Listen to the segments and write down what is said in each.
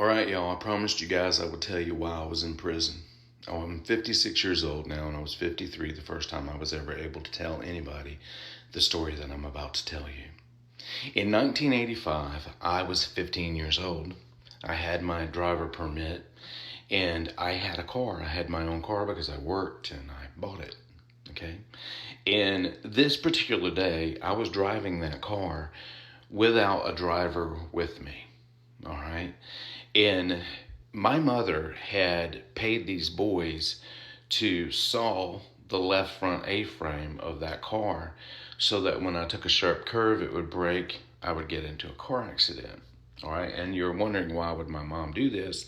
All right, y'all. I promised you guys I would tell you why I was in prison. Oh, I'm 56 years old now, and I was 53 the first time I was ever able to tell anybody the story that I'm about to tell you. In 1985, I was 15 years old. I had my driver permit, and I had a car. I had my own car because I worked and I bought it. Okay? And this particular day, I was driving that car without a driver with me. All right? And my mother had paid these boys to saw the left front A-frame of that car so that when I took a sharp curve, it would break. I would get into a car accident. All right. And you're wondering, why would my mom do this?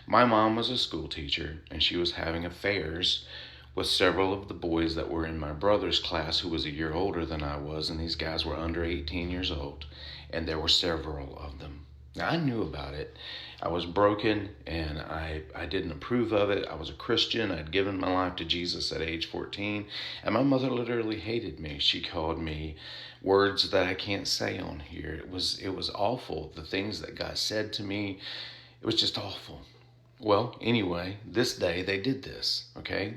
My mom was a school teacher, and she was having affairs with several of the boys that were in my brother's class, who was a year older than I was. And these guys were under 18 years old. And there were several of them. Now, I knew about it. I was broken, and I didn't approve of it. I was a Christian. I'd given my life to Jesus at age 14. And my mother literally hated me. She called me words that I can't say on here. It was awful. The things that God said to me, it was just awful. Well, anyway, this day they did this, okay?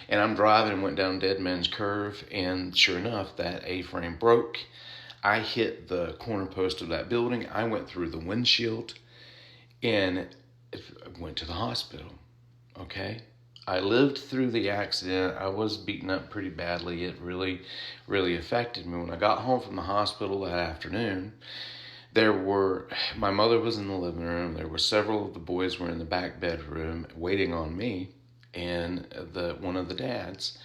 And I'm driving and went down Dead Man's Curve, and sure enough, that A-frame broke. I hit the corner post of that building. I went through the windshield and went to the hospital, okay? I lived through the accident. I was beaten up pretty badly. It really, really affected me. When I got home from the hospital that afternoon, my mother was in the living room. There were several of the boys were in the back bedroom waiting on me and one of the dads,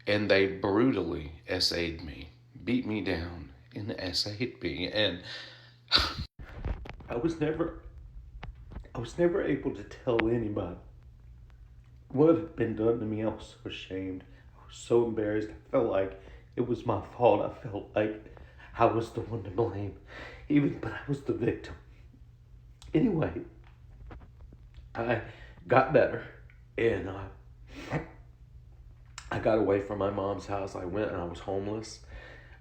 and they brutally SA'd me, beat me down, and SA'd me. And I was never able to tell anybody what had been done to me. I was so ashamed. I was so embarrassed. I felt like it was my fault. I felt like I was the one to blame, but I was the victim. Anyway, I got better, and I got away from my mom's house. I went and I was homeless.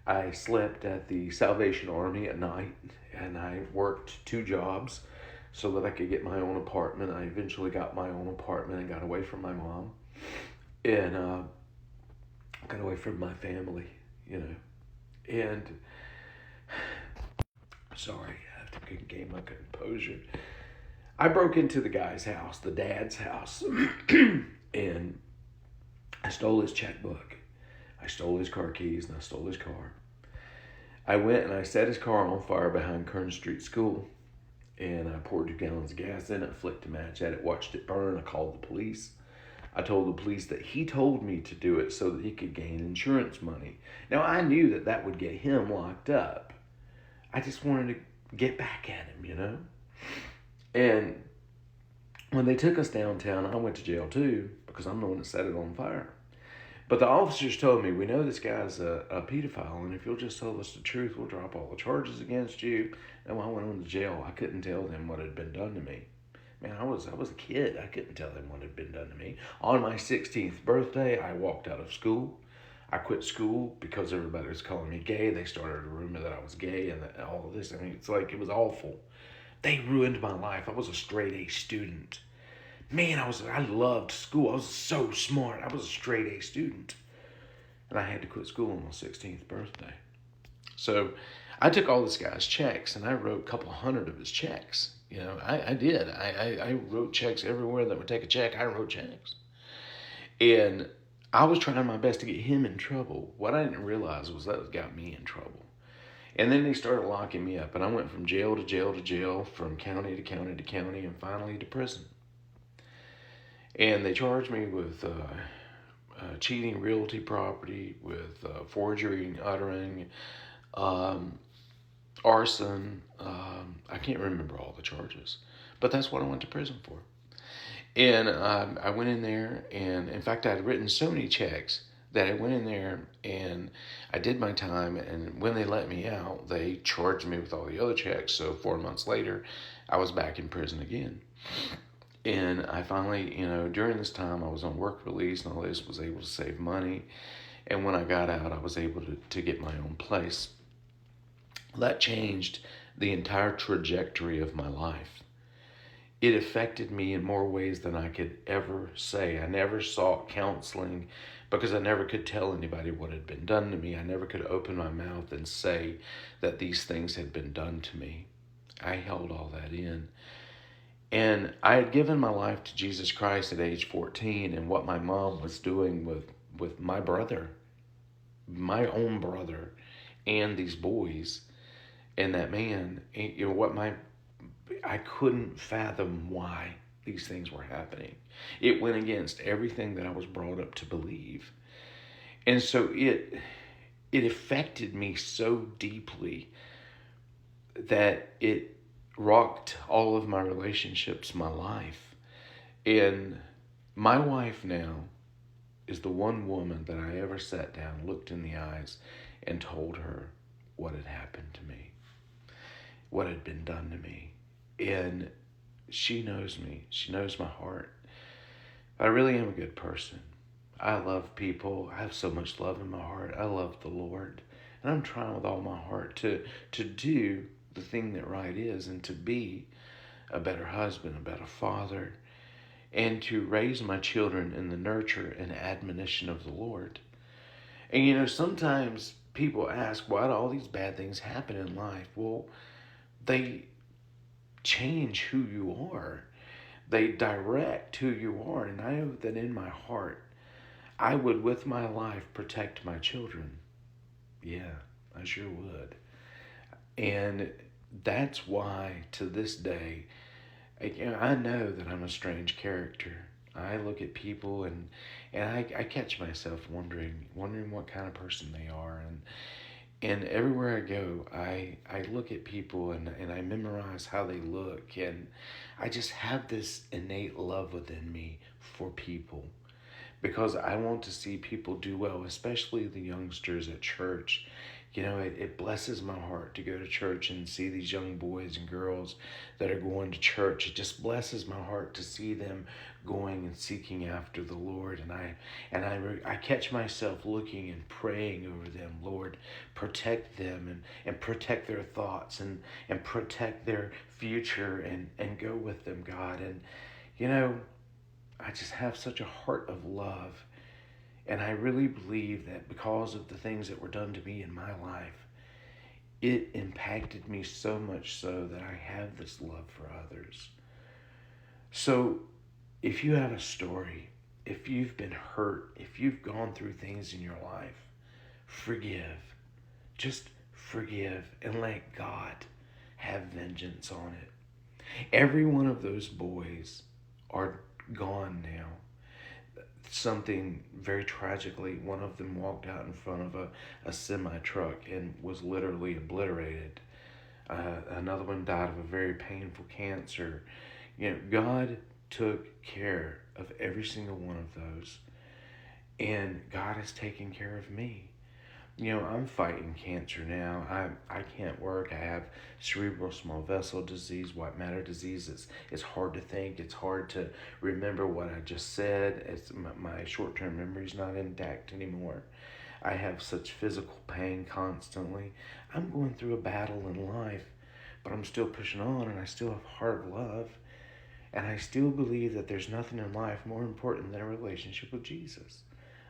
I slept at the Salvation Army at night, and I worked 2 jobs so that I could get my own apartment. I eventually got my own apartment and got away from my mom, and got away from my family, And sorry, I have to gain my composure. I broke into the guy's house, the dad's house, and I stole his checkbook. I stole his car keys, and I stole his car. I went and I set his car on fire behind Kern Street School, and I poured 2 gallons of gas in it, flicked a match at it, watched it burn. I called the police. I told the police that he told me to do it so that he could gain insurance money. Now, I knew that would get him locked up. I just wanted to get back at him, And when they took us downtown, I went to jail too, because I'm the one that set it on fire. But the officers told me, we know this guy's a pedophile, and if you'll just tell us the truth, we'll drop all the charges against you. And when I went on to jail, I couldn't tell them what had been done to me. Man, I was a kid. I couldn't tell them what had been done to me. On my 16th birthday, I walked out of school. I quit school because everybody was calling me gay. They started a rumor that I was gay and all of this. I mean, it's like, it was awful. They ruined my life. I was a straight A student. Man, I loved school. I was so smart. I was a straight A student. And I had to quit school on my 16th birthday. So I took all this guy's checks, and I wrote a couple hundred of his checks. I did. I wrote checks everywhere that would take a check. I wrote checks. And I was trying my best to get him in trouble. What I didn't realize was that got me in trouble. And then they started locking me up, and I went from jail to jail to jail, from county to county to county, and finally to prison. And they charged me with cheating realty property, with forgery and uttering, arson. I can't remember all the charges, but that's what I went to prison for. And I went in there, and in fact, I had written so many checks that I went in there and I did my time. And when they let me out, they charged me with all the other checks. So 4 months later, I was back in prison again. And I finally, during this time, I was on work release and all this, was able to save money. And when I got out, I was able to get my own place. That changed the entire trajectory of my life. it affected me in more ways than I could ever say. I never sought counseling because I never could tell anybody what had been done to me. I never could open my mouth and say that these things had been done to me. I held all that in. And I had given my life to Jesus Christ at age 14, and what my mom was doing with my brother, my own brother, and these boys, and that man, you know, I couldn't fathom why these things were happening. It went against everything that I was brought up to believe. And so it affected me so deeply that it rocked all of my relationships, my life. And my wife now is the one woman that I ever sat down, looked in the eyes, and told her what had happened to me, what had been done to me. And she knows me. She knows my heart. I really am a good person. I love people. I have so much love in my heart. I love the Lord. And I'm trying with all my heart to do the thing that right is, and to be a better husband, a better father, and to raise my children in the nurture and admonition of the Lord. And you know, sometimes people ask, why do all these bad things happen in life? Well, they change who you are. They direct who you are. And I know that in my heart, I would, with my life, protect my children. Yeah, I sure would. And that's why, to this day, I know that I'm a strange character. I look at people and I catch myself wondering what kind of person they are. And everywhere I go, I look at people and I memorize how they look. And I just have this innate love within me for people, because I want to see people do well, especially the youngsters at church. You know, it blesses my heart to go to church and see these young boys and girls that are going to church. It just blesses my heart to see them going and seeking after the Lord. I catch myself looking and praying over them. Lord, protect them and protect their thoughts and protect their future and go with them, God. And, you know, I just have such a heart of love. And I really believe that because of the things that were done to me in my life, it impacted me so much so that I have this love for others. So if you have a story, if you've been hurt, if you've gone through things in your life, forgive. Just forgive and let God have vengeance on it. Every one of those boys are gone now. Something very tragically, one of them walked out in front of a semi truck and was literally obliterated. Another one died of a very painful cancer. You know, God took care of every single one of those, and God has taken care of me. You know, I'm fighting cancer now. I can't work. I have cerebral small vessel disease, white matter disease. It's hard to think. It's hard to remember what I just said. My short-term memory is not intact anymore. I have such physical pain constantly. I'm going through a battle in life, but I'm still pushing on, and I still have a heart of love. And I still believe that there's nothing in life more important than a relationship with Jesus.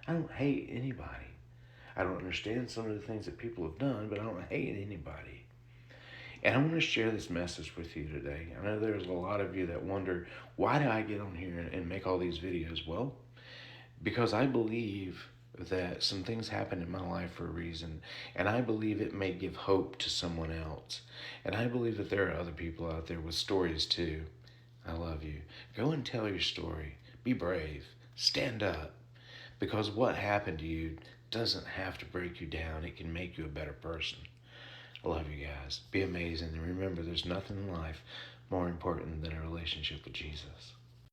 I don't hate anybody. I don't understand some of the things that people have done, but I don't hate anybody. And I want to share this message with you today. I know there's a lot of you that wonder, why do I get on here and make all these videos? Well, because I believe that some things happen in my life for a reason, and I believe it may give hope to someone else. And I believe that there are other people out there with stories too. I love you. Go and tell your story. Be brave. Stand up. Because what happened to you doesn't have to break you down. It can make you a better person. I love you guys. Be amazing. And remember, there's nothing in life more important than a relationship with Jesus.